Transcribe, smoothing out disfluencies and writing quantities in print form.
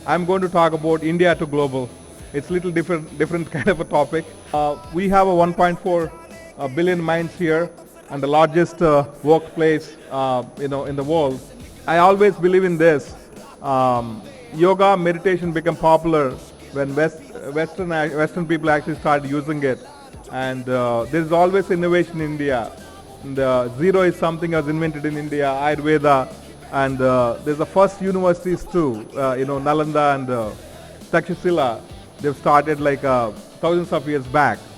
I'm going to talk about India to global. It's a little different kind of a topic. We have a 1.4 billion minds here, and the largest workplace, in the world. I always believe in this. Yoga, meditation become popular when Western people actually start using it, and there is always innovation in India. And, zero is something that was invented in India, Ayurveda, and there's the first universities too. Nalanda and Takshashila. They've started like thousands of years back.